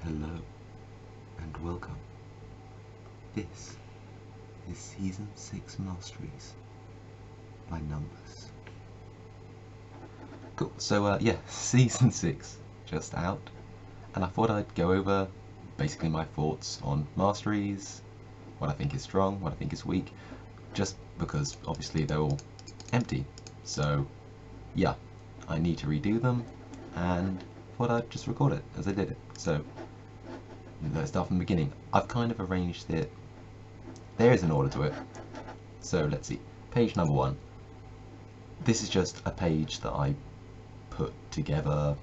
Hello and welcome. This is Season 6 Masteries by Numbers. Cool, so yeah, Season 6 just out, and I thought I'd go over basically my thoughts on Masteries, what I think is strong, what I think is weak, just because obviously they're all empty. So yeah, I need to redo them, and thought I'd just record it as I did it. So let's start from the beginning. I've kind of arranged it. There is an order to it. So let's see. Page number 1. This is just a page that I put together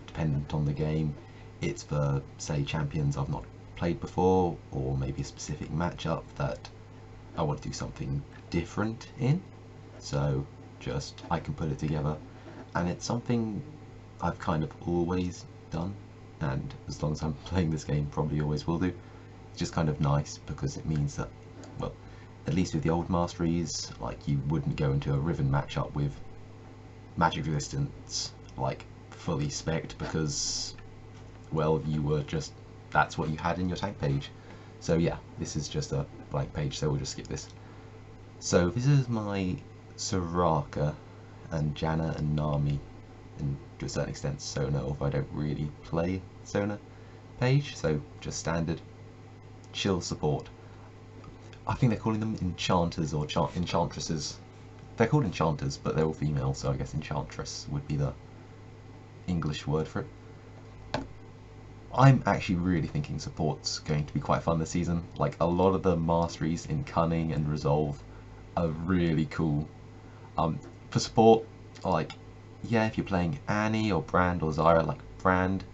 dependent on the game. It's for, say, champions I've not played before, or maybe a specific matchup that I want to do something different in. So just I can put it together, and it's something I've kind of always done, and as long as I'm playing this game, probably always will do. It's just kind of nice because it means that, well, at least with the old Masteries, like, you wouldn't go into a Riven matchup with magic resistance like fully spec'd because, well, you were just, that's what you had in your tank page. So yeah, this is just a blank page, so we'll just skip this. So this is my Soraka and Janna and Nami, and to a certain extent Sona, although I don't really play Sona page, so just standard chill support. I think they're calling them enchanters or enchantresses. They're called enchanters, but they're all female, so I guess enchantress would be the English word for it. I'm actually really thinking support's going to be quite fun this season. Like, a lot of the masteries in Cunning and Resolve are really cool. For support, like, yeah, if you're playing Annie or Brand or Zyra, like Brand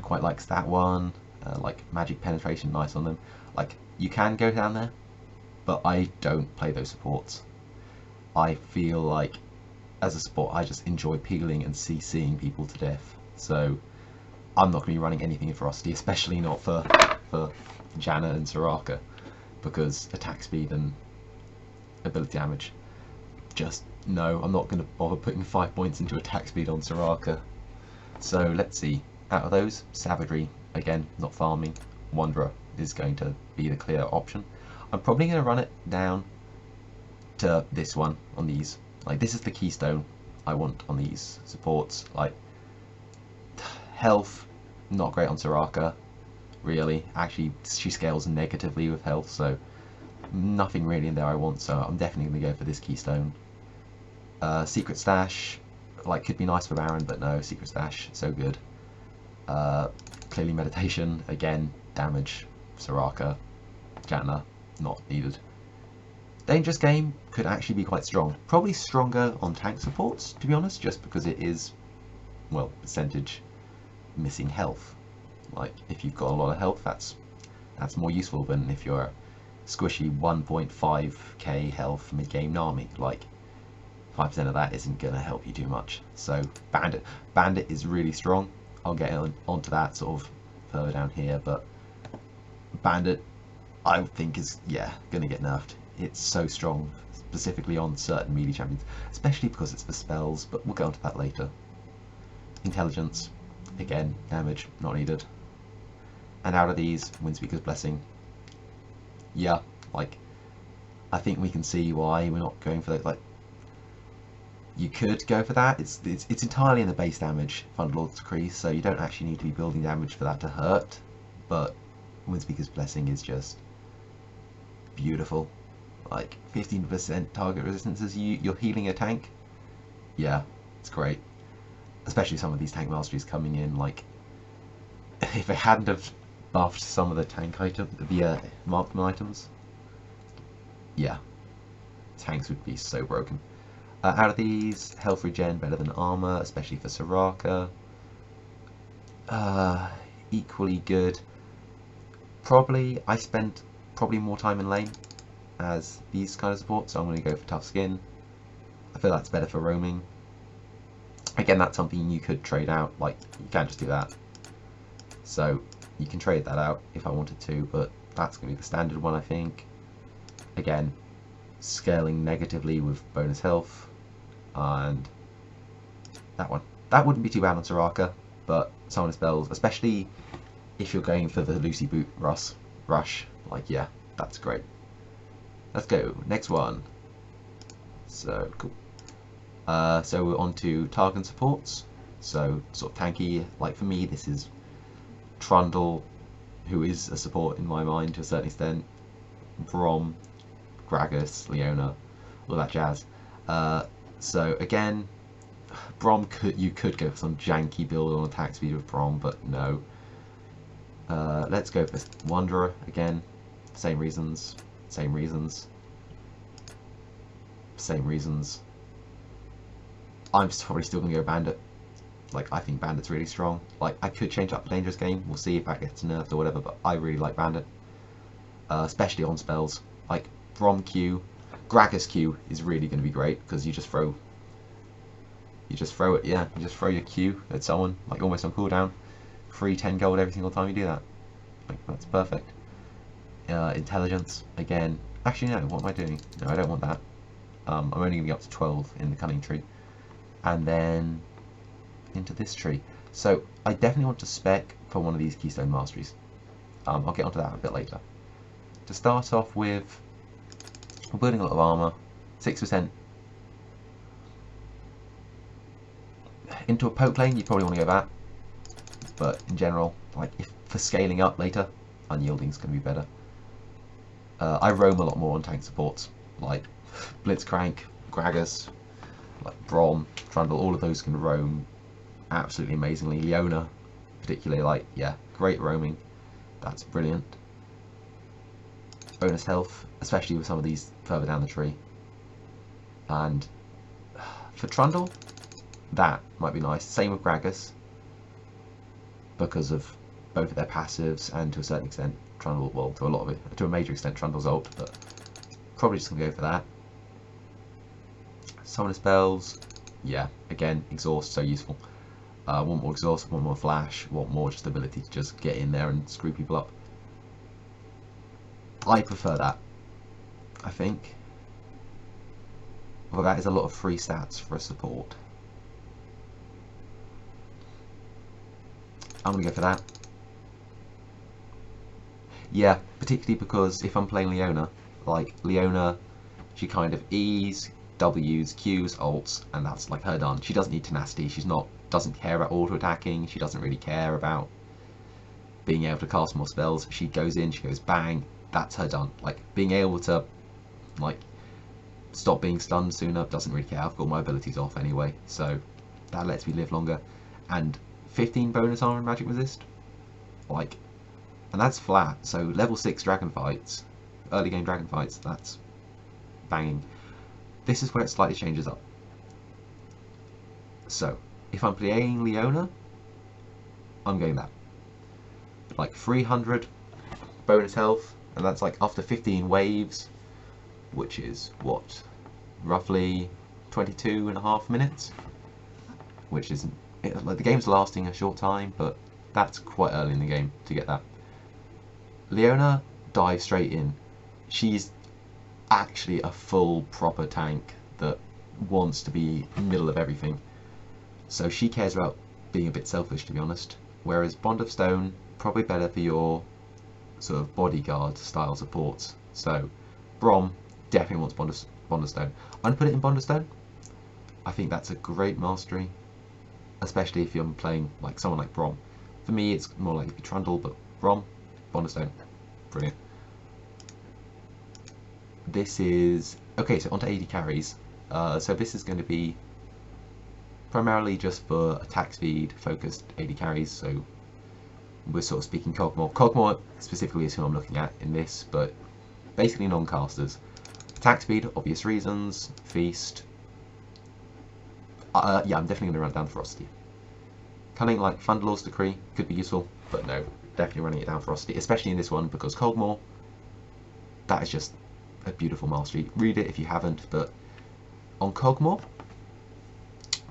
quite likes that one. Like magic penetration, nice on them. Like, you can go down there, but I don't play those supports. I feel like as a support I just enjoy peeling and CCing people to death. So I'm not going to be running anything in Ferocity, especially not for Janna and Soraka, because attack speed and ability damage, just no, I'm not going to bother putting 5 points into attack speed on Soraka. So let's see, out of those, Savagery, again, not farming, Wanderer is going to be the clear option. I'm probably going to run it down to this one on these. Like, this is the keystone I want on these supports. Like, health, not great on Soraka, really. Actually, she scales negatively with health, so nothing really in there I want, so I'm definitely going to go for this keystone. Secret Stash, like, could be nice for Baron, but no, Secret Stash, so good. Clearly Meditation, again, damage, Soraka, Janna, not needed. Dangerous Game could actually be quite strong. Probably stronger on tank supports, to be honest, just because it is, well, percentage missing health. Like, if you've got a lot of health, that's more useful than if you're squishy 1.5k health mid-game Nami. Like, 5% of that isn't going to help you too much. So Bandit is really strong. I'll get onto that sort of further down here, but Bandit I think is, yeah, going to get nerfed. It's so strong, specifically on certain melee champions, especially because it's for spells, but we'll get onto that later. Intelligence, again, damage, not needed. And out of these, Windspeaker's Blessing. Yeah, like, I think we can see why we're not going for that. Like, you could go for that. It's entirely in the base damage, Thunderlord's Decree, so you don't actually need to be building damage for that to hurt. But Windspeaker's Blessing is just beautiful. Like, 15% target resistance as you're healing a tank. Yeah, it's great. Especially some of these tank masteries coming in, like, if they hadn't have buffed some of the tank items, the marksman items, yeah, tanks would be so broken. Out of these, health regen better than armor, especially for Soraka. Equally good. I spent more time in lane as these kind of supports, so I'm going to go for tough skin. I feel that's better for roaming. Again, that's something you could trade out, like, you can't just do that. So you can trade that out if I wanted to, but that's going to be the standard one, I think. Again, scaling negatively with bonus health, and that one. That wouldn't be too bad on Soraka, but summoner spells, especially if you're going for the Lucy Boot rush, like, yeah, that's great. Let's go, next one. So, cool. So we're on to Targon supports. So, sort of tanky, like for me, this is Trundle, who is a support in my mind to a certain extent, Brom, Gragas, Leona, all that jazz. So again, Brom you could go for some janky build on attack speed with Brom, but no. Let's go for Wanderer again. Same reasons. I'm probably still gonna go Bandit. Like, I think Bandit's really strong. Like, I could change up the Dangerous game. We'll see if that gets nerfed or whatever, but I really like Bandit. Especially on spells. Like, Brom Q. Gragas Q is really going to be great, because you just throw it, yeah. You just throw your Q at someone, like, almost on cooldown. Free 10 gold every single time you do that. Like, that's perfect. Intelligence, again. Actually, no, what am I doing? No, I don't want that. I'm only going to be up to 12 in the Cunning Tree. And then into this tree. So I definitely want to spec for one of these Keystone Masteries. I'll get onto that a bit later. To start off with, I'm building a lot of armor, 6%. Into a poke lane, you probably want to go that. But in general, like, if for scaling up later, unyielding is going to be better. I roam a lot more on tank supports, like Blitzcrank, Gragas, like Brom, Trundle, all of those can roam absolutely amazingly. Leona, particularly, like, yeah, great roaming. That's brilliant. Bonus health, especially with some of these further down the tree. And for Trundle, that might be nice. Same with Gragas, because of both of their passives and to a certain extent Trundle, well, to a lot of it, to a major extent Trundle's ult, but probably just gonna go for that. Summoner spells, yeah, again, exhaust, so useful. Want more exhaust, want more flash, want more just ability to just get in there and screw people up. I prefer that, I think. Well, that is a lot of free stats for a support. I'm gonna go for that. Yeah, particularly because if I'm playing Leona, like Leona, she kind of E's, W's, Q's, ults, and that's like her done. She doesn't need tenacity, doesn't care about auto attacking, she doesn't really care about being able to cast more spells. She goes in, she goes bang, that's her done. Like, being able to, like, stop being stunned sooner, doesn't really care. I've got my abilities off anyway, so that lets me live longer. And 15 bonus armor and magic resist, like, and that's flat. So level 6 dragon fights, early game dragon fights, that's banging. This is where it slightly changes up. So if I'm playing Leona, I'm going that. Like 300 bonus health, and that's like after 15 waves, which is what, roughly 22.5 minutes, which is, like, the game's lasting a short time, but that's quite early in the game to get that. Leona dives straight in. She's actually a full proper tank that wants to be in the middle of everything. So she cares about being a bit selfish, to be honest. Whereas Bond of Stone, probably better for your sort of bodyguard style supports. So Brom definitely wants Bond of Stone. I'm going to put it in Bond of Stone. I think that's a great mastery, especially if you're playing like someone like Brom. For me, it's more likely to be Trundle, but Brom, Bond of Stone, brilliant. This is, okay, so onto AD carries. So this is going to be primarily just for attack speed focused AD carries, so we're sort of speaking Cogmore. Cogmore specifically is who I'm looking at in this, but basically non-casters. Attack speed, obvious reasons, feast. Yeah, I'm definitely going to run down Ferocity. Cunning, like Thunderlord's Decree, could be useful, but no, definitely running it down Ferocity, especially in this one, because Cogmore, that is just a beautiful mastery. Read it if you haven't, but on Cogmore,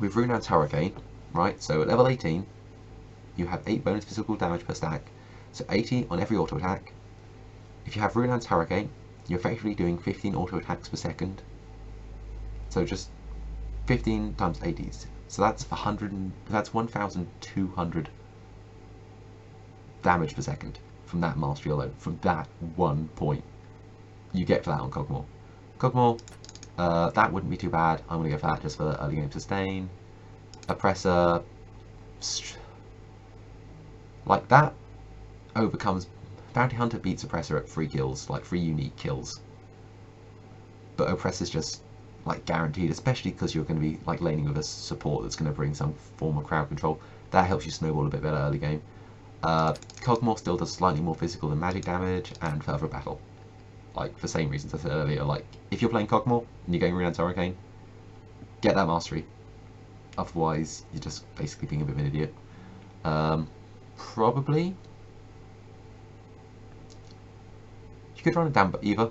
with Runaan's Hurricane, right, so at level 18, you have 8 bonus physical damage per stack, so 80 on every auto attack. If you have Runaan's Hurricane, you're effectively doing 15 auto attacks per second, so just 15 times 80s, so that's 1,200 damage per second from that mastery alone, from that 1 point. You get for that on Cogmore. Cogmore, that wouldn't be too bad. I'm going to go for that just for early game sustain. Oppressor, like that, overcomes... Bounty Hunter beats Oppressor at 3 kills, like 3 unique kills. But Oppressor's just like guaranteed, especially because you're going to be like laning with a support that's going to bring some form of crowd control. That helps you snowball a bit better early game. Cogmore still does slightly more physical than magic damage and further battle. Like, for the same reasons I said earlier, like, if you're playing Cogmore and you're going Renowned Hurricane, get that mastery. Otherwise, you're just basically being a bit of an idiot. Probably... You could run it down either.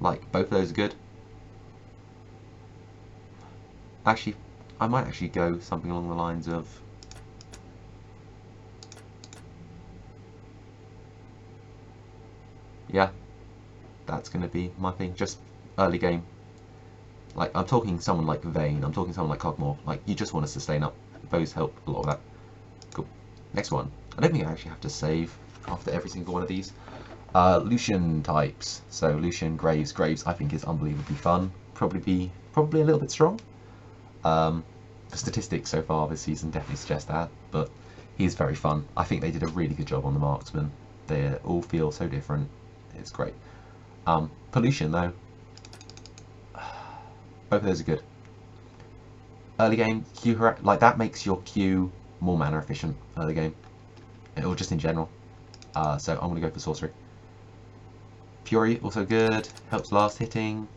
Like, both of those are good. Actually, I might actually go something along the lines of... Yeah, that's going to be my thing, just early game. Like, I'm talking someone like Vayne, I'm talking someone like Cogmore. Like, you just want to sustain up. Those help a lot of that. Cool. Next one. I don't think I actually have to save after every single one of these. Lucian types. So Lucian, Graves. Graves I think is unbelievably fun. Probably a little bit strong. The statistics so far this season definitely suggest that, but he's very fun. I think they did a really good job on the marksman. They all feel so different. It's great. Pollution though, both of those are good. Early game, Q, like that makes your Q more mana efficient early game, or just in general. So I'm going to go for sorcery. Fury also good, helps last hitting.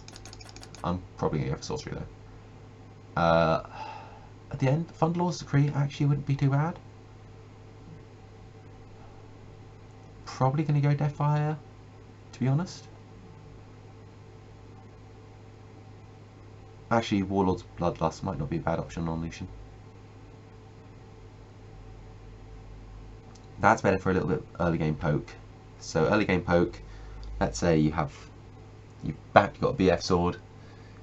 I'm probably going to go for sorcery though. At the end, Thunderlord's Decree actually wouldn't be too bad. Probably going to go Deathfire, to be honest. Actually, Warlord's Bloodlust might not be a bad option on Lucian. That's better for a little bit early game poke. So early game poke, let's say you've got a BF sword,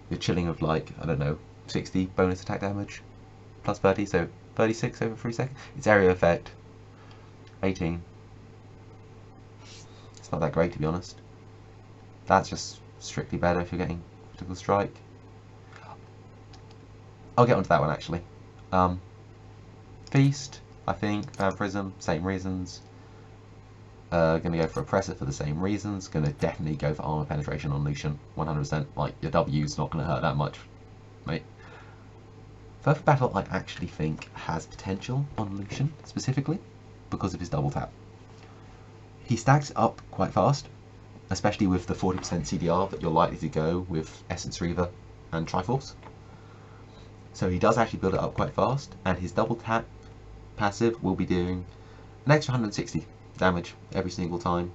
you're chilling with like, I don't know, 60 bonus attack damage, plus 30, so 36 over 3 seconds. It's area effect, 18. It's not that great to be honest. That's just strictly better if you're getting critical strike. I'll get onto that one actually. Feast, I think, Vampirism, same reasons. Gonna go for Oppressor for the same reasons. Gonna definitely go for Armor Penetration on Lucian, 100%. Like, your W's not gonna hurt that much, mate. Further Battle I actually think has potential on Lucian, specifically, because of his double tap. He stacks up quite fast, especially with the 40% CDR that you're likely to go with Essence Reaver and Triforce. So he does actually build it up quite fast, and his double tap passive will be doing an extra 160 damage every single time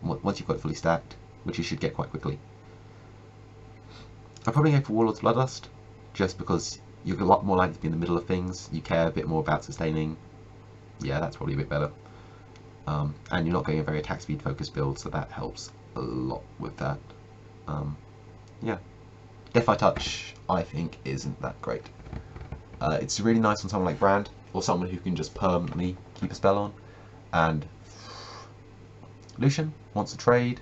once you've got it fully stacked, which you should get quite quickly. I'll probably go for Warlord's Bloodlust, just because you're a lot more likely to be in the middle of things, you care a bit more about sustaining. Yeah, that's probably a bit better. And you're not going a very attack speed focused build, so that helps a lot with that. Yeah. Deathfire Touch, I think, isn't that great. It's really nice on someone like Brand, or someone who can just permanently keep a spell on. And Lucian wants to trade.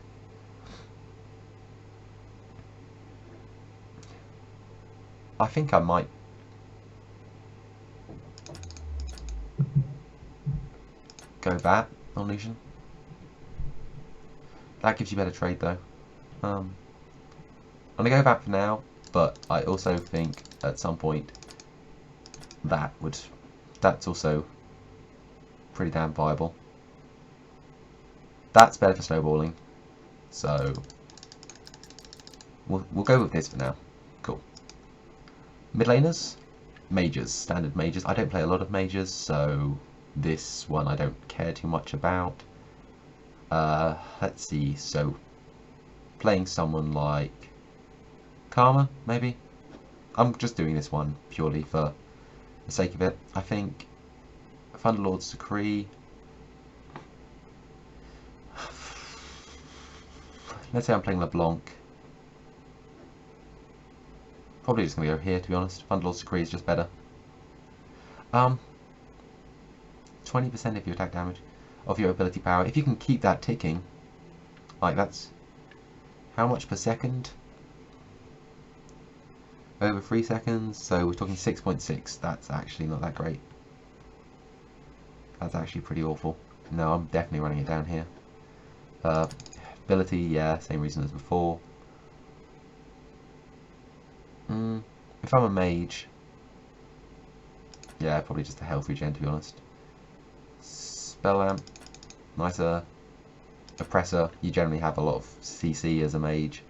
I think I might go Bat on Lucian. That gives you better trade though. I'm gonna go Bat for now, but I also think at some point that's also pretty damn viable. That's better for snowballing, so we'll go with this for now. Cool. Mid laners, mages, standard mages. I don't play a lot of mages, so this one I don't care too much about. Let's see, so playing someone like Karma, maybe? I'm just doing this one purely for the sake of it. I think Thunderlord's Decree. Let's say I'm playing LeBlanc. Probably just going to go here, to be honest. Thunderlord's Decree is just better. 20% of your attack damage, of your ability power. If you can keep that ticking, like that's how much per second? Over 3 seconds, so we're talking 6.6. That's actually not that great. That's actually pretty awful. No, I'm definitely running it down here. Ability, yeah, same reason as before. If I'm a mage, yeah, probably just a health regen, to be honest. Spell lamp, nicer. Oppressor, you generally have a lot of CC as a mage.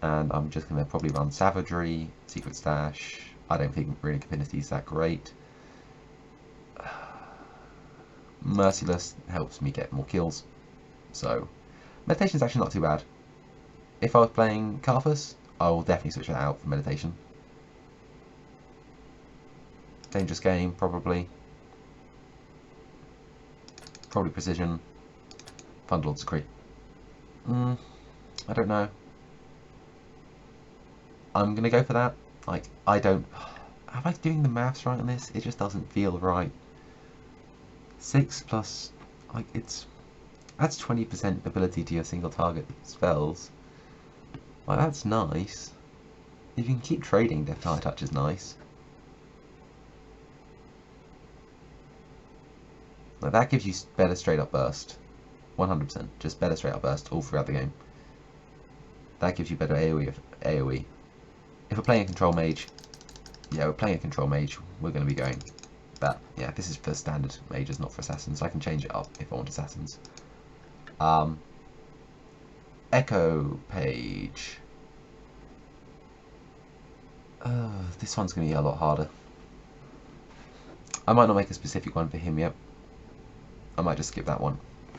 And I'm just going to probably run Savagery, Secret Stash. I don't think Runic Affinity is that great. Merciless helps me get more kills. So, Meditation is actually not too bad. If I was playing Karthus, I will definitely switch that out for Meditation. Dangerous Game, probably. Probably Precision. Thunderlord's Decree. I don't know. I'm going to go for that. Like, I don't... Am I doing the maths right on this? It just doesn't feel right. 6 plus... Like, it's... That's 20% ability to your single target spells. Like, that's nice. If you can keep trading, Death High Touch is nice. Like, that gives you better straight up burst. 100%. Just better straight up burst all throughout the game. That gives you better AoE. If we're playing a control mage, yeah, we're playing a control mage, we're going to be going that. Yeah, this is for standard mages, not for assassins. I can change it up if I want assassins. Echo page. This one's going to be a lot harder. I might not make a specific one for him yet. I might just skip that one,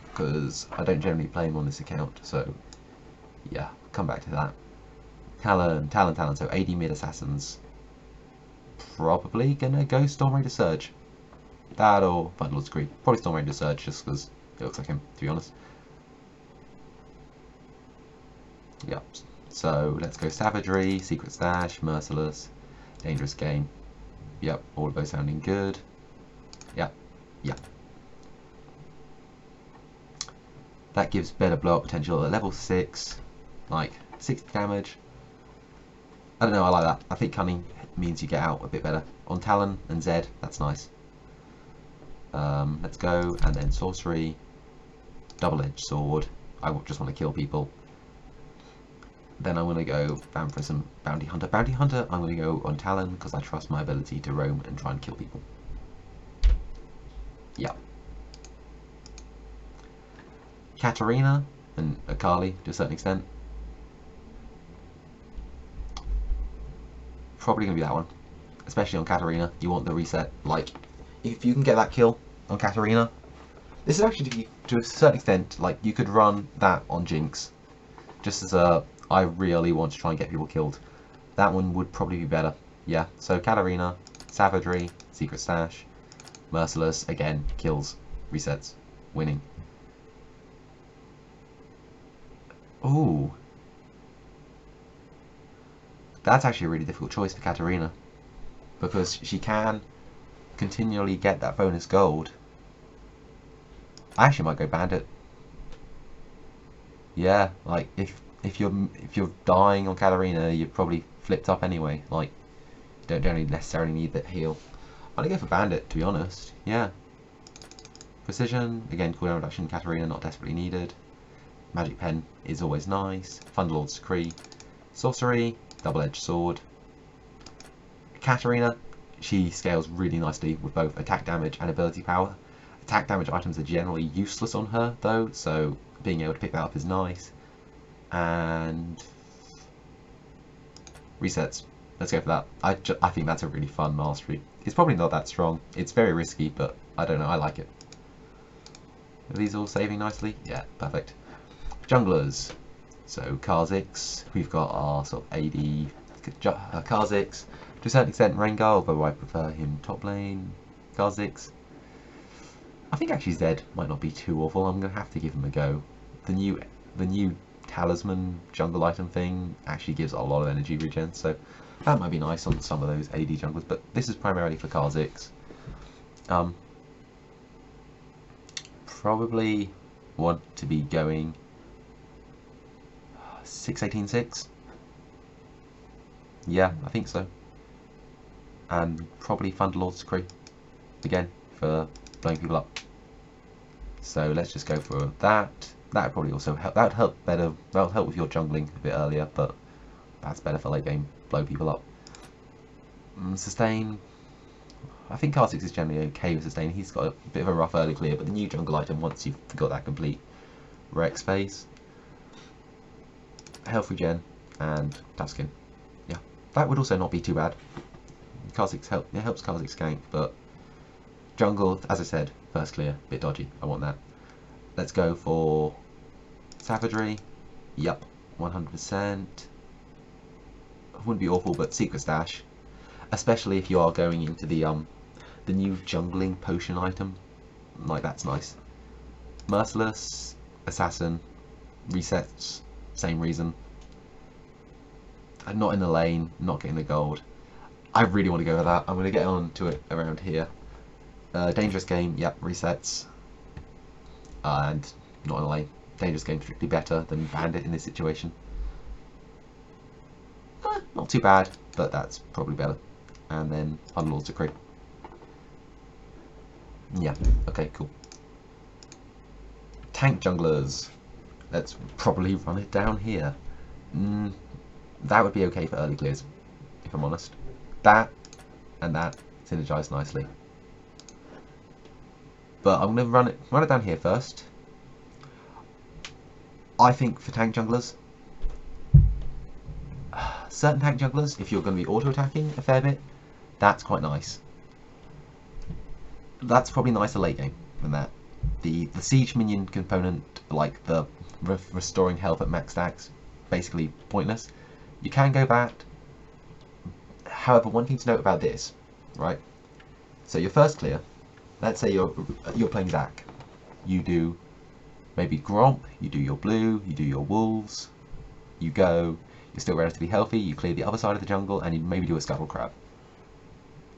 because I don't generally play him on this account, so yeah, come back to that. Talon, so 80 mid assassins. Probably gonna go Storm Raider Surge. That or Thunderlord's Decree. Probably Storm Raider Surge just because it looks like him, to be honest. Yep, so let's go Savagery, Secret Stash, Merciless, Dangerous Game. Yep, all of those sounding good. Yep. That gives better blow up potential at level 6, like 60 damage. I don't know, I like that. I think Cunning means you get out a bit better. On Talon and Zed, that's nice. Let's go, and then Sorcery, Double-Edged Sword. I just want to kill people. Then I'm going to go Vampirism, Bounty Hunter. Bounty Hunter, I'm going to go on Talon because I trust my ability to roam and try and kill people. Yeah. Katarina and Akali to a certain extent. Probably going to be that one. Especially on Katarina. You want the reset. Like, if you can get that kill on Katarina. This is actually, to a certain extent, like, you could run that on Jinx. Just as a, I really want to try and get people killed. That one would probably be better. Yeah, so Katarina, Savagery, Secret Stash, Merciless, again, kills, resets, winning. Ooh. That's actually a really difficult choice for Katarina. Because she can continually get that bonus gold. I actually might go Bandit. Yeah, like if you're dying on Katarina, you're probably flipped up anyway. Like, you don't necessarily need that heal. I'm gonna go for Bandit, to be honest. Yeah. Precision, again, cooldown reduction. Katarina not desperately needed. Magic Pen is always nice. Thunderlord's Decree, Sorcery, Double-Edged Sword. Katarina, she scales really nicely with both attack damage and ability power. Attack damage items are generally useless on her though, so being able to pick that up is nice. And resets. Let's go for that. I think that's a really fun mastery. It's probably not that strong. It's very risky, but I don't know. I like it. Are these all saving nicely? Yeah, perfect. Junglers. So Kha'Zix. We've got our sort of AD Kha'Zix. To a certain extent, Rengar, although I prefer him top lane. Kha'Zix. I think actually Zed might not be too awful. I'm gonna have to give him a go. The new talisman jungle item thing actually gives a lot of energy regen, so that might be nice on some of those AD junglers. But this is primarily for Kha'Zix. probably want to be going 6-18-6. Yeah, I think so. And probably Thunderlord's Decree again for blowing people up. So let's just go for that. That would probably also help. That would help better. That'll help with your jungling a bit earlier, but that's better for late game. Blow people up. Sustain. I think Kha'Zix is generally okay with sustain. He's got a bit of a rough early clear, but the new jungle item, once you've got that complete Rex phase, health regen and tough skin. Yeah, that would also not be too bad. Kha'Zix helps Kha'Zix gank, but jungle, as I said, first clear, bit dodgy. I want that. Let's go for savagery. Yup, 100%. Wouldn't be awful, but secret stash, especially if you are going into the new jungling potion item. Like, that's nice. Merciless, assassin, resets, same reason. I'm not in the lane, not getting the gold. I really want to go with that. I'm going to get on to it around here. Dangerous game, yep, resets. And not in the lane. Dangerous game strictly better than Bandit in this situation. Not too bad, but that's probably better. And then Thunderlord's Decree. Yeah, okay, cool. Tank junglers. Let's probably run it down here. That would be okay for early clears, if I'm honest. That and that synergize nicely. But I'm going to run it down here first. I think for tank junglers, certain tank junglers, if you're going to be auto-attacking a fair bit, that's quite nice. That's probably nicer late game than that. The siege minion component, like the restoring health at max stacks, basically pointless. You can go back. However, one thing to note about this, right? So your first clear, let's say you're playing Zac. You do maybe Gromp, you do your blue, you do your wolves, you go, you're still relatively healthy, you clear the other side of the jungle, and you maybe do a Scuttle Crab.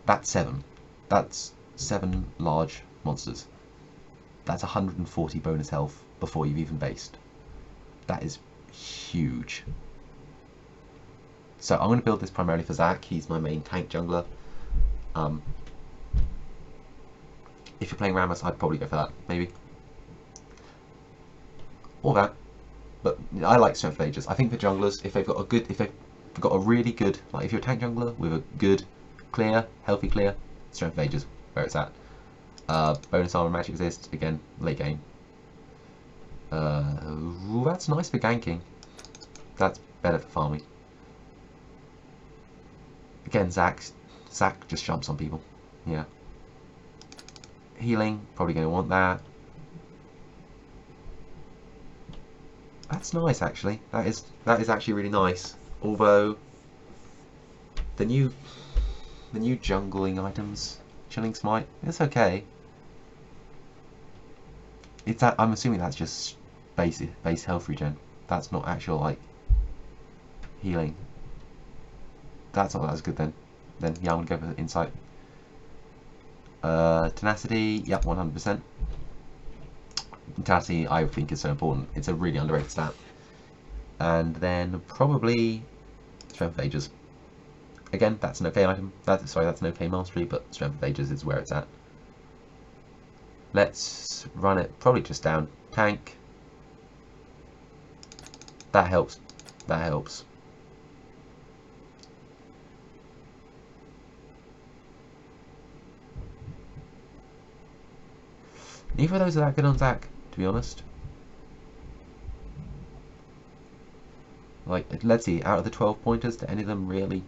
That's 7. That's 7 large monsters. That's 140 bonus health before you've even based. That is huge. So I'm going to build this primarily for Zac. He's my main tank jungler. If you're playing Rammus, I'd probably go for that, maybe. Or that. But I like Strength of Ages. I think for junglers, if they've got a really good, like if you're a tank jungler with a good clear, healthy clear, Strength of Ages, where it's at. Bonus armor match exists, again, late game. That's nice for ganking. That's better for farming. Again, Zac just jumps on people. Yeah. Healing, probably going to want that. That's nice, actually. That is actually really nice. Although the new jungling items, Chilling Smite, it's okay. It's that, I'm assuming that's just base health regen. That's not actual like healing. That's not as good then. Then yeah, I'm gonna go for Insight. Tenacity, yep, 100%. Tenacity, I think, is so important. It's a really underrated stat. And then probably Strength of Ages. Again, that's an okay item. That's an okay mastery, but Strength of Ages is where it's at. Let's run it probably just down. Tank. That helps. That helps. Neither of those are that good on Zac, to be honest. Like, let's see, out of the 12 pointers, do any of them really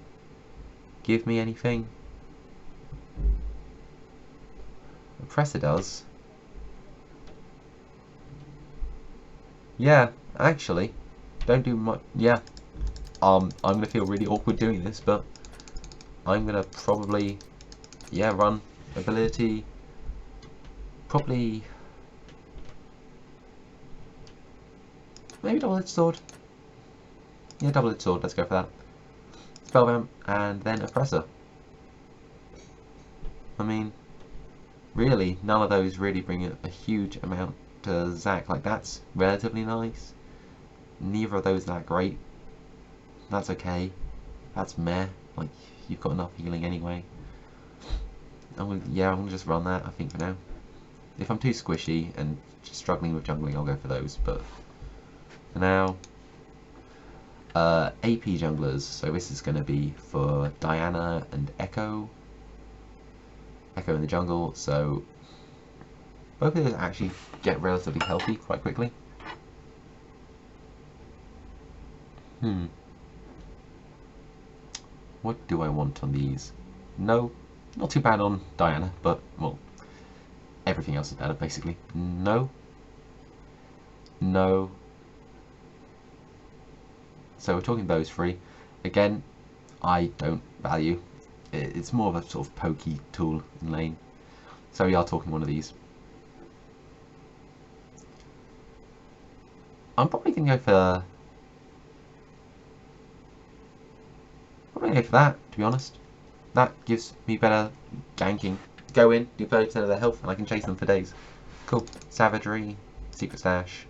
give me anything? Oppressor does. Yeah, actually, don't do much. Yeah, I'm gonna feel really awkward doing this, but I'm gonna probably, yeah, run ability. Probably maybe double-edged sword. Yeah, double-edged sword. Let's go for that. Spell vamp and then oppressor. I mean, really, none of those really bring a huge amount to Zac. Like, that's relatively nice. Neither of those that great. That's okay. That's meh. Like, you've got enough healing anyway. I'm gonna just run that, I think, for now. If I'm too squishy and struggling with jungling, I'll go for those, but for now, AP junglers, so this is going to be for Diana and Echo in the jungle, so both of those actually get relatively healthy quite quickly. What do I want on these? No, not too bad on Diana, but, well, everything else is better, basically. No. No. So we're talking those three. Again, I don't value. It's more of a sort of pokey tool in lane. So we are talking one of these. I'm probably going to go for... that, to be honest. That gives me better ganking. Go in, do 30% of their health, and I can chase them for days. Cool. Savagery, Secret Stash.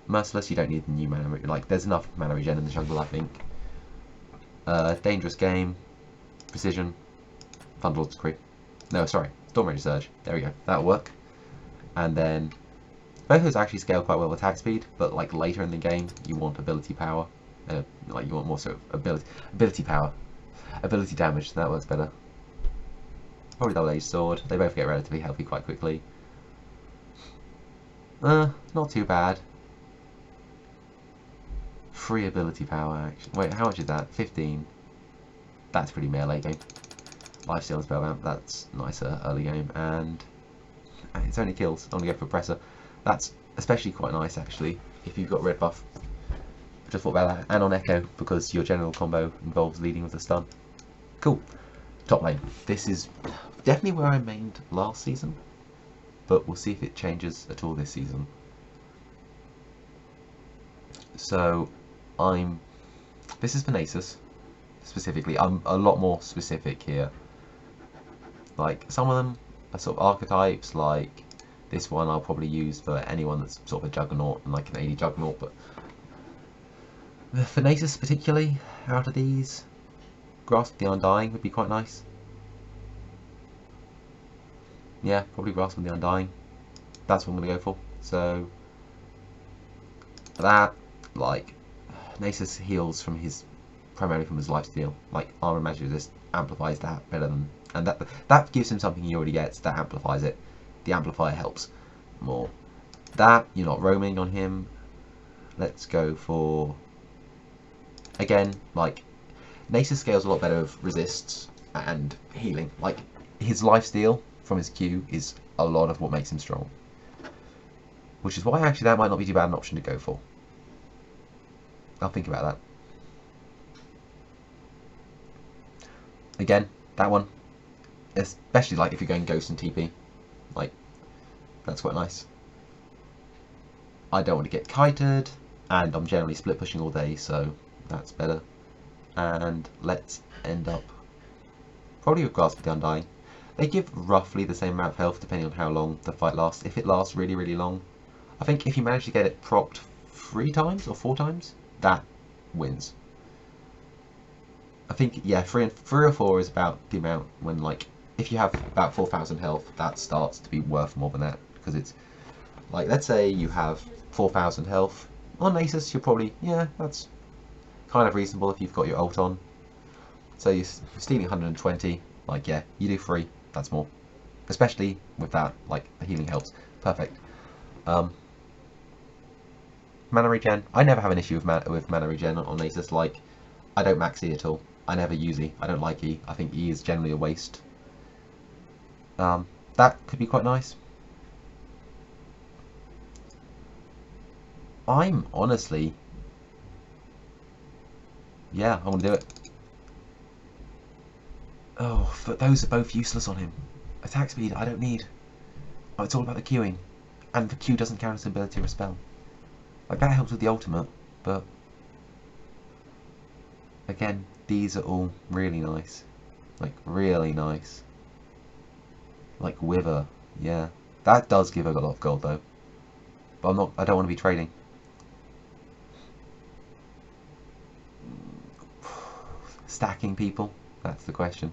Merciless, you don't need the new mana. Like, there's enough mana regen in the jungle, I think. Dangerous Game. Precision. Thunderlord's Creep. No, sorry. Storm Ranger Surge. There we go. That'll work. And then... both of those actually scale quite well with attack speed, but like later in the game, you want ability power. Like you want more sort of ability power. Ability damage, that works better. Probably double-edged sword. They both get relatively healthy quite quickly. Not too bad. Free ability power, actually. Wait, how much is that? 15. That's pretty melee game. Lifesteal and Spellbound, that's nicer early game. And it's only kills. I'm going to go for Oppressor. That's especially quite nice, actually, if you've got red buff. Just thought about that. And on Echo, because your general combo involves leading with a stun. Cool. Top lane. This is definitely where I mained last season, but we'll see if it changes at all this season. So, this is for Nasus, specifically. I'm a lot more specific here. Like, some of them are sort of archetypes, like this one I'll probably use for anyone that's sort of a Juggernaut and like an AD Juggernaut, but for Nasus particularly, out of these, Grasp of the Undying would be quite nice. Yeah, probably Grasp of the Undying. That's what I'm going to go for. So, that, like, Nasus heals from primarily from his lifesteal. Like, Armor and Magic Resist amplifies that better than, and that gives him something he already gets, that amplifies it. The amplifier helps more. That, you're not roaming on him. Let's go for, again, like, Nasus scales a lot better with resists and healing. Like, his lifesteal from his Q is a lot of what makes him strong. Which is why actually that might not be too bad an option to go for. I'll think about that. Again, that one, especially like if you're going Ghost and TP, like, that's quite nice. I don't want to get kited, and I'm generally split pushing all day, so that's better. And let's end up probably with Grasp of the Undying. They give roughly the same amount of health depending on how long the fight lasts. If it lasts really, really long, I think if you manage to get it procced 3 times or 4 times, that wins. I think, yeah, 3 or 4 is about the amount when, like, if you have about 4,000 health, that starts to be worth more than that. Because it's, like, let's say you have 4,000 health. On Nasus, you're probably, yeah, that's kind of reasonable if you've got your ult on. So you're stealing 120, like, yeah, you do 3, that's more. Especially with that, like, the healing helps. Perfect. Mana regen, I never have an issue with mana regen on Nasus. Like, I don't max E at all. I never use E. I don't like E. I think E is generally a waste. That could be quite nice. I'm honestly, yeah, I want to do it. Oh, but those are both useless on him. Attack speed, I don't need. Oh, it's all about the queuing. And the Q doesn't count as ability or a spell. Like, that helps with the ultimate, but again, these are all really nice. Like, really nice. Like Wither, yeah. That does give a lot of gold though. But I don't want to be trading. Stacking people, that's the question.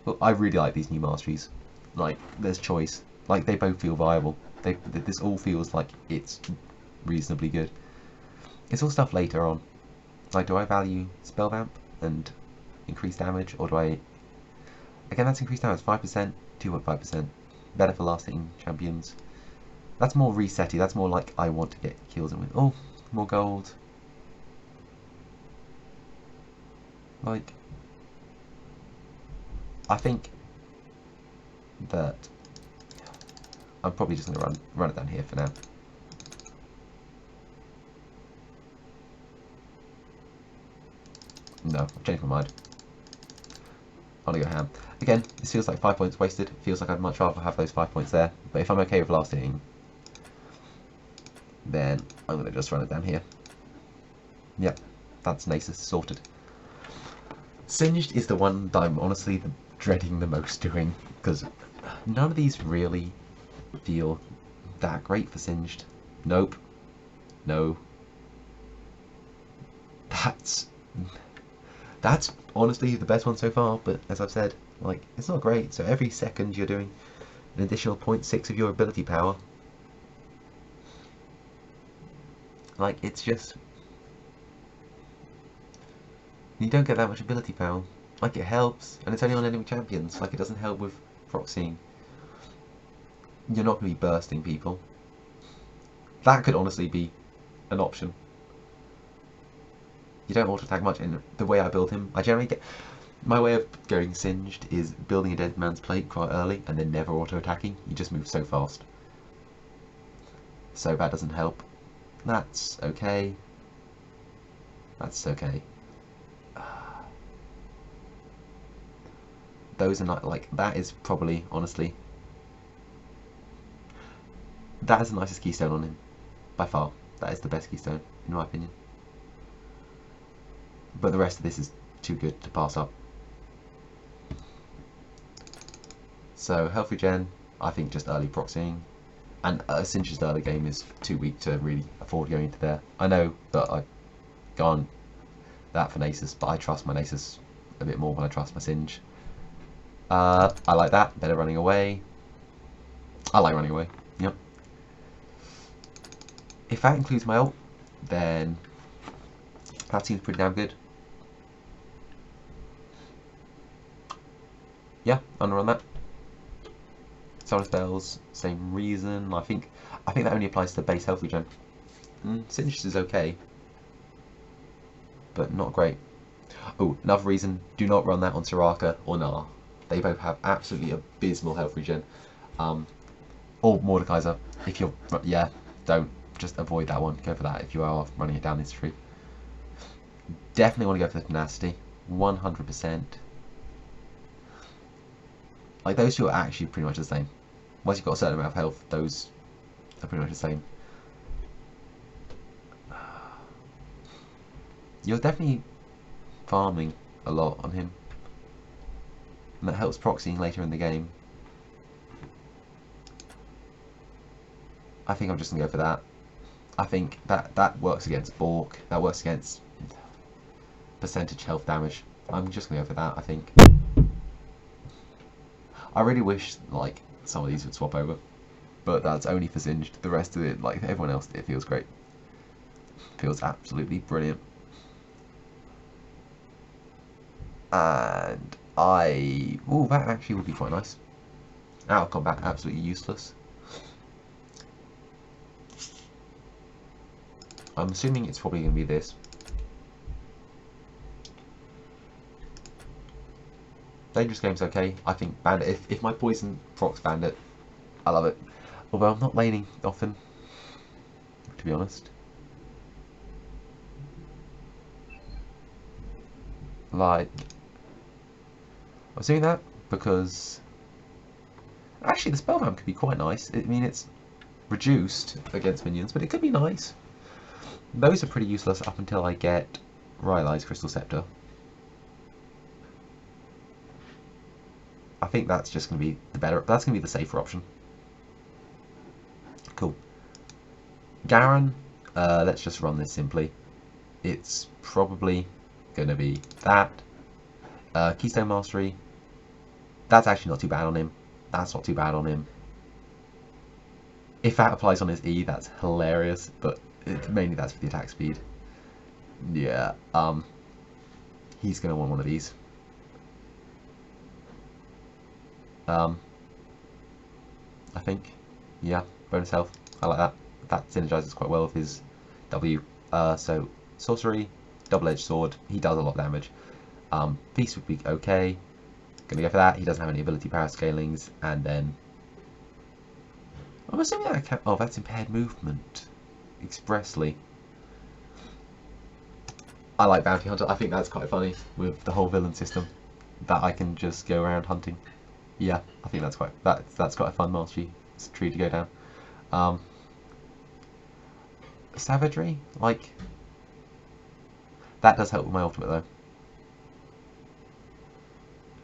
Well, I really like these new masteries. Like, there's choice. Like, they both feel viable. This all feels like it's reasonably good. It's all stuff later on. Like, do I value Spell Vamp and increase damage, or do I... Again, that's increased damage, 5%, 2.5%. Better for last hitting champions. That's more resetty, that's more like I want to get kills in with. Oh, more gold. Like, I think that I'm probably just going to run it down here for now. No, I've changed my mind. I'm going to go ham. Again, this feels like 5 points wasted. It feels like I'd much rather have those 5 points there. But if I'm okay with last hitting, then I'm going to just run it down here. Yep, that's Nasus sorted. Singed is the one that I'm honestly dreading the most doing, because none of these really feel that great for Singed. Nope. No. That's honestly the best one so far, but as I've said, like, it's not great. So every second you're doing an additional 0.6 of your ability power. Like, it's just... You don't get that much ability power. Like, it helps, and it's only on enemy champions. Like, it doesn't help with proxying. You're not going to be bursting people. That could honestly be an option. You don't auto-attack much, and the way I build him, I generally get... My way of going Singed is building a dead man's plate quite early, and then never auto-attacking. You just move so fast. So that doesn't help. That's okay. That's okay. Those are not, like, that is probably, honestly, that is the nicest keystone on him, by far. That is the best keystone, in my opinion. But the rest of this is too good to pass up. So, health regen, I think just early proxying, and Singe's early game is too weak to really afford going into there. I know that I've gone that for Nasus, but I trust my Nasus a bit more than I trust my Singe. I like that, better running away. I like running away, yep. If that includes my ult, then that seems pretty damn good. Yeah, I'm gonna run that. Solar spells, same reason. I think that only applies to base health regen. Singe is okay, but not great. Oh, another reason, do not run that on Soraka or Gnar. They both have absolutely abysmal health regen. Or Mordekaiser. If you're, yeah, don't. Just avoid that one. Go for that if you are running it down this tree. Definitely want to go for the tenacity. 100%. Like, those two are actually pretty much the same. Once you've got a certain amount of health, those are pretty much the same. You're definitely farming a lot on him. And that helps proxying later in the game. I think I'm just going to go for that. I think that works against Bork. That works against percentage health damage. I'm just going to go for that, I think. I really wish, like, some of these would swap over. But that's only for Singed. The rest of it, like everyone else, it feels great. Feels absolutely brilliant. And ooh, that actually would be quite nice. Out of combat, absolutely useless. I'm assuming it's probably going to be this. Dangerous game's okay. I think Bandit, if my poison procs Bandit, I love it. Although I'm not laning often, to be honest. Like, I'm doing that because actually the spellbound could be quite nice. I mean, it's reduced against minions, but it could be nice. Those are pretty useless up until I get Rylai's Crystal Scepter. think that's just going to be the better. That's going to be the safer option. Cool. Garen, let's just run this simply. It's probably going to be that. Keystone Mastery. That's actually not too bad on him. That's not too bad on him. If that applies on his E, that's hilarious, but mainly that's for the attack speed. Yeah, he's going to want one of these. I think, yeah, bonus health. I like that. That synergizes quite well with his W. So sorcery, double-edged sword. He does a lot of damage. Feast would be okay. Gonna go for that. He doesn't have any ability power scalings, and then I'm assuming that can, oh, that's impaired movement expressly. I like Bounty Hunter. I think that's quite funny with the whole villain system that I can just go around hunting. Yeah, I think that's quite a fun mastery tree to go down. Savagery, like that does help with my ultimate though.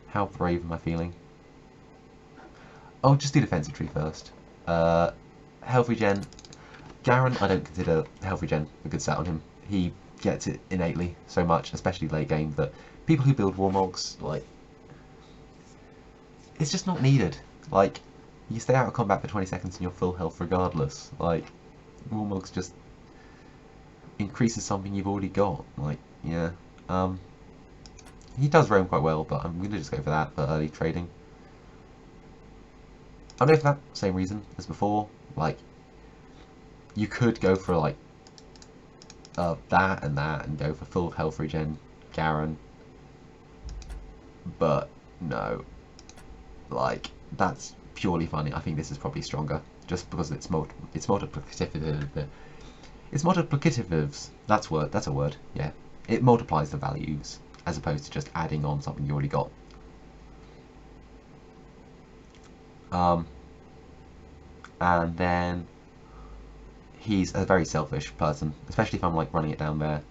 How brave am I feeling? Oh, just do defensive tree first. Health regen. Garen, I don't consider health regen a good set on him. He gets it innately so much, especially late game, that people who build Warmogs, like, it's just not needed. Like, you stay out of combat for 20 seconds and you're full health regardless. Like, Warmogs just increases something you've already got. Like, yeah. He does roam quite well, but I'm going to just go for that for early trading. I'll go for that, same reason as before. Like, you could go for, like, that and go for full health regen Garen. But, no. Like, that's purely funny. I think this is probably stronger, just because it's multiplicative. It's multiplicative. That's a word. Yeah, it multiplies the values as opposed to just adding on something you already got. And then he's a very selfish person, especially if I'm like running it down there,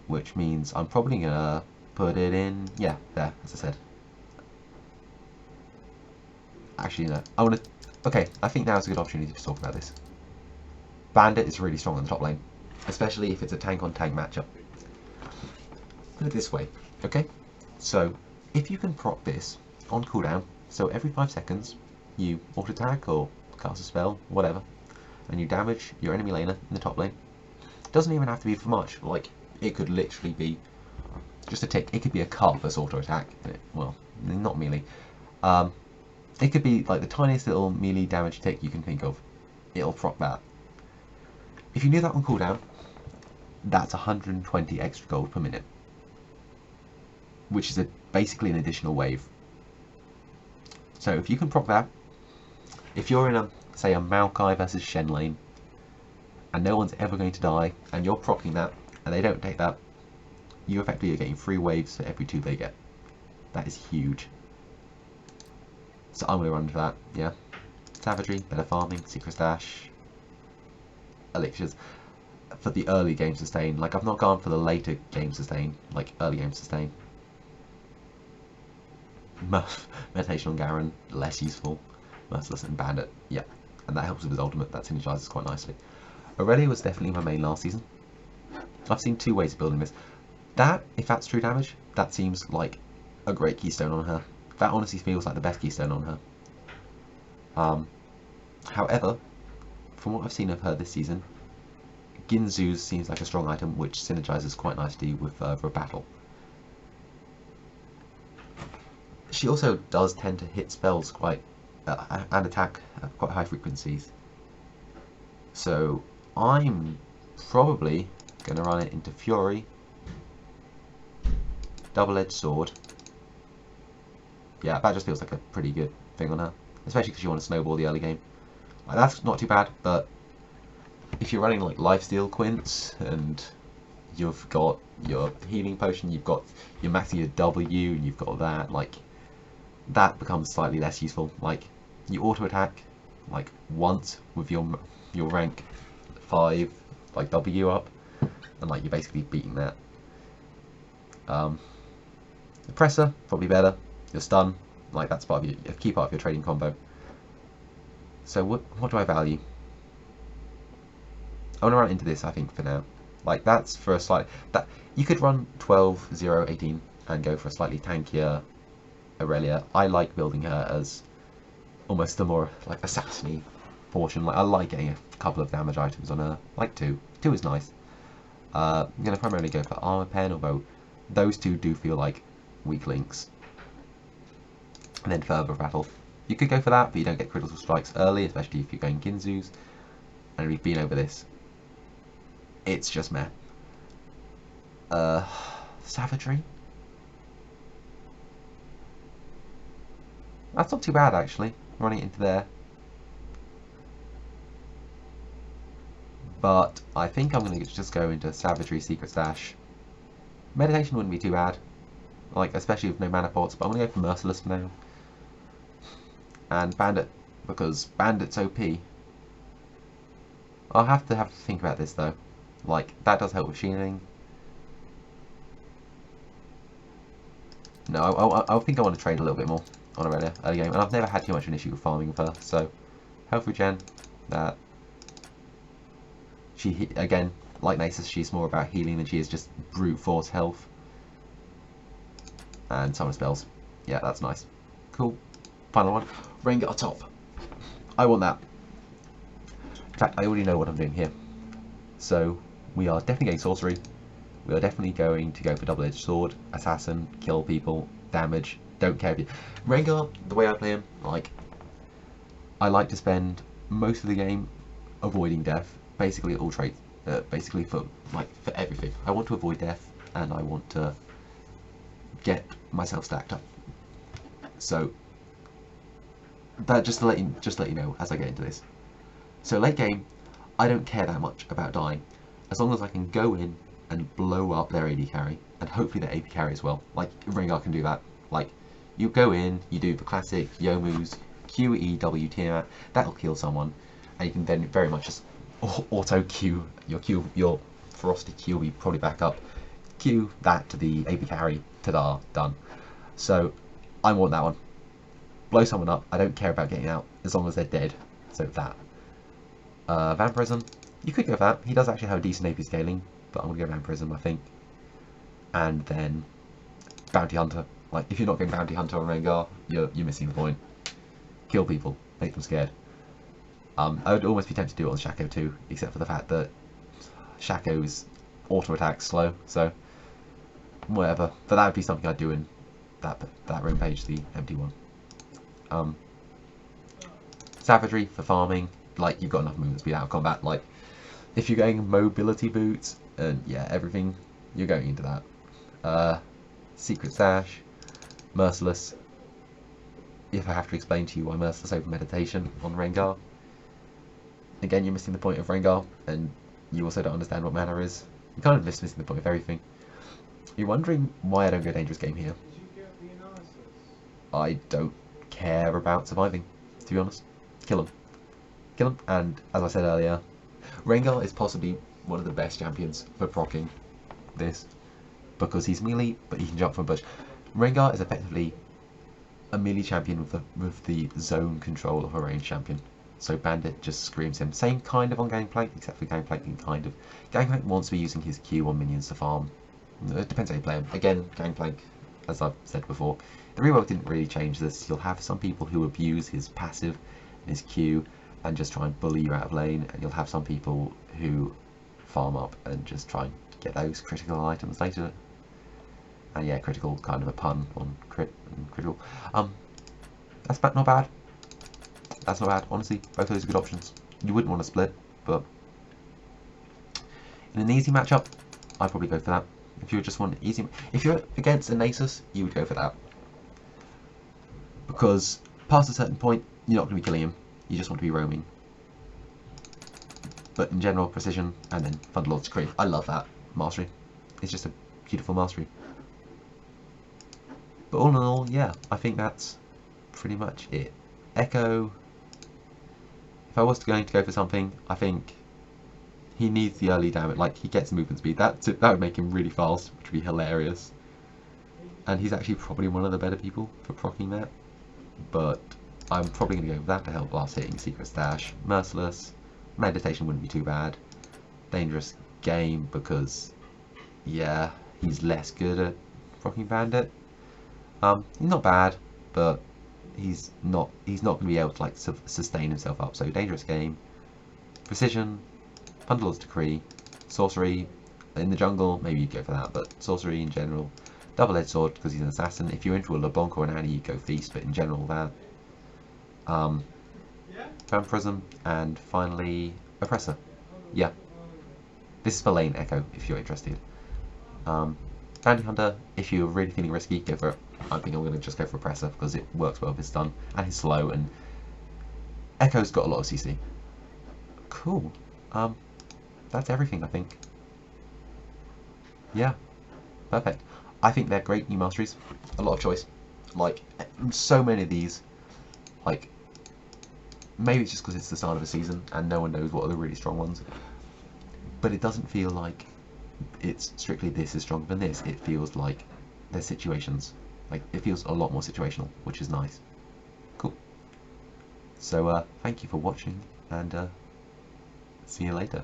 which means I'm probably gonna put it in, yeah, there, as I said. Actually, no, okay, I think now is a good opportunity to talk about this. Bandit is really strong on the top lane, especially if it's a tank-on-tank matchup. Put it this way, okay? So, if you can proc this on cooldown, so every 5 seconds, you auto-attack or cast a spell, whatever, and you damage your enemy laner in the top lane. It doesn't even have to be for much, like, it could literally be just a tick. It could be a cutlass auto-attack, well, not melee. It could be like the tiniest little melee damage tick you can think of. It'll proc that. If you do that on cooldown, that's 120 extra gold per minute, which is basically an additional wave. So if you can proc that, if you're in a, say, a Maokai versus Shen lane, and no one's ever going to die, and you're proccing that, and they don't take that, you effectively are getting 3 waves for every 2 they get. That is huge. So I'm going to run for that, yeah. Savagery, better farming, secret stash, elixirs. For the early game sustain, like I've not gone for the later game sustain, like early game sustain. Meditation on Garen, less useful. Merciless and Bandit, yeah. And that helps with his ultimate, that synergizes quite nicely. Aurelia was definitely my main last season. I've seen 2 ways of building this. That, if that's true damage, that seems like a great keystone on her. That honestly feels like the best keystone on her. However, from what I've seen of her this season, Ginzu's seems like a strong item which synergizes quite nicely with for a battle. She also does tend to hit spells quite and attack at quite high frequencies. So I'm probably going to run it into Fury, double-edged sword. Yeah, that just feels like a pretty good thing on her, especially because you want to snowball the early game. Like, that's not too bad, but if you're running like lifesteal quints and you've got your healing potion, you've got your maxing your W, and you've got that, like, that becomes slightly less useful. Like, you auto attack like once with your rank 5 like W up, and like you're basically beating that. Oppressor, probably better. Your stun, Like that's part of a key part of your trading combo. So what do I value? I want to run into this, I think, for now. Like that's for a slight that you could run 12, 0, 18 and go for a slightly tankier Aurelia. I like building her as almost a more like assassin-y portion. Like I like getting a couple of damage items on her. Like two. Two is nice. I'm gonna primarily go for armor pen, although those two do feel like weak links. And then further battle. You could go for that, but you don't get critical strikes early, especially if you're going Ginzus. And we've been over this. It's just meh. Savagery? That's not too bad actually, running it into there. But I think I'm going to just go into Savagery, Secret Stash. Meditation wouldn't be too bad, like especially with no mana pots, but I'm going to go for Merciless for now. And Bandit, because Bandit's OP. I'll have to think about this though. Like, that does help with shielding. No, I think I want to trade a little bit more on Aurelia early game, and I've never had too much of an issue with farming with her, so health regen, that. She, again, like Nasus, she's more about healing than she is just brute force health. And summon spells. Yeah, that's nice. Cool. Final one. Rengar top. I want that. In fact, I already know what I'm doing here. So, we are definitely getting sorcery. We are definitely going to go for double-edged sword, assassin, kill people, damage, don't care if you... Rengar, the way I play him, like, I like to spend most of the game avoiding death. Basically all traits, basically for everything. I want to avoid death, and I want to get myself stacked up. So that just to let you know as I get into this. So late game, I don't care that much about dying, as long as I can go in and blow up their AD carry, and hopefully their AP carry as well. Like Rengar can do that. Like you go in, you do the classic Yomu's Q, E, W, Tiamat, that'll kill someone, and you can then very much just auto Q your Frosty Q will be probably back up. Q that to the AP carry, ta-da, done. So I want that one. Blow someone up, I don't care about getting out, as long as they're dead. So that. Vampirism, you could go for that. He does actually have a decent AP scaling, but I'm gonna go Vampirism, I think. And then Bounty Hunter. Like if you're not going Bounty Hunter on Rengar, you're missing the point. Kill people, make them scared. I would almost be tempted to do it on Shaco too, except for the fact that Shaco's auto attack's slow, so whatever. But that would be something I'd do in that rampage, the empty one. Savagery for farming, like you've got enough movement speed out of combat. Like if you're going mobility boots and yeah, everything, you're going into that. Secret Stash, Merciless. If I have to explain to you why Merciless over meditation on Rengar. Again, you're missing the point of Rengar, and you also don't understand what mana is. You're kind of missing the point of everything. You're wondering why I don't go Dangerous Game here. I don't care about surviving, to be honest. Kill him. Kill him, and as I said earlier, Rengar is possibly one of the best champions for proccing this, because he's melee, but he can jump from bush. Rengar is effectively a melee champion with the zone control of a ranged champion. So Bandit just screams him. Same kind of on Gangplank, except for Gangplank can kind of... Gangplank wants to be using his Q on minions to farm. It depends how you play him. Again, Gangplank, as I've said before, the rework didn't really change this. You'll have some people who abuse his passive and his Q and just try and bully you out of lane, and you'll have some people who farm up and just try and get those critical items later. And yeah, critical, kind of a pun on crit and critical. That's not bad. That's not bad, honestly. Both of those are good options. You wouldn't want to split, but in an easy matchup, I'd probably go for that. If you just want easy, if you're against a Nasus, you would go for that, because past a certain point, you're not going to be killing him. You just want to be roaming. But in general, precision and then Thunderlord's Decree. I love that mastery. It's just a beautiful mastery. But all in all, yeah, I think that's pretty much it. Echo. If I was going to go for something, I think he needs the early damage. Like, he gets movement speed. That would make him really fast, which would be hilarious. And he's actually probably one of the better people for proccing that. but I'm probably going to go with that to help blast hitting, Secret Stash, Merciless, Meditation wouldn't be too bad, Dangerous Game because, yeah, he's less good at Rocking Bandit. He's not bad, but he's not going to be able to like sustain himself up. So Dangerous Game, Precision, Bundle's Decree, Sorcery. In the jungle, maybe you'd go for that, but Sorcery in general. Double-edged Sword because he's an assassin. If you're into a LeBlanc or an Annie, you'd go Feast, but in general that. Vampirism, and finally Oppressor. Yeah. This is for lane Echo, if you're interested. Bounty Hunter, if you're really feeling risky, go for it. I think I'm going to just go for Oppressor because it works well with his stun, and he's slow, and Echo's got a lot of CC. Cool. That's everything, I think. Yeah. Perfect. I think they're great new masteries. A lot of choice. Like, so many of these. Like, maybe it's just because it's the start of a season and no one knows what are the really strong ones. But it doesn't feel like it's strictly this is stronger than this. It feels like there's situations. Like, it feels a lot more situational, which is nice. Cool. So, thank you for watching, and see you later.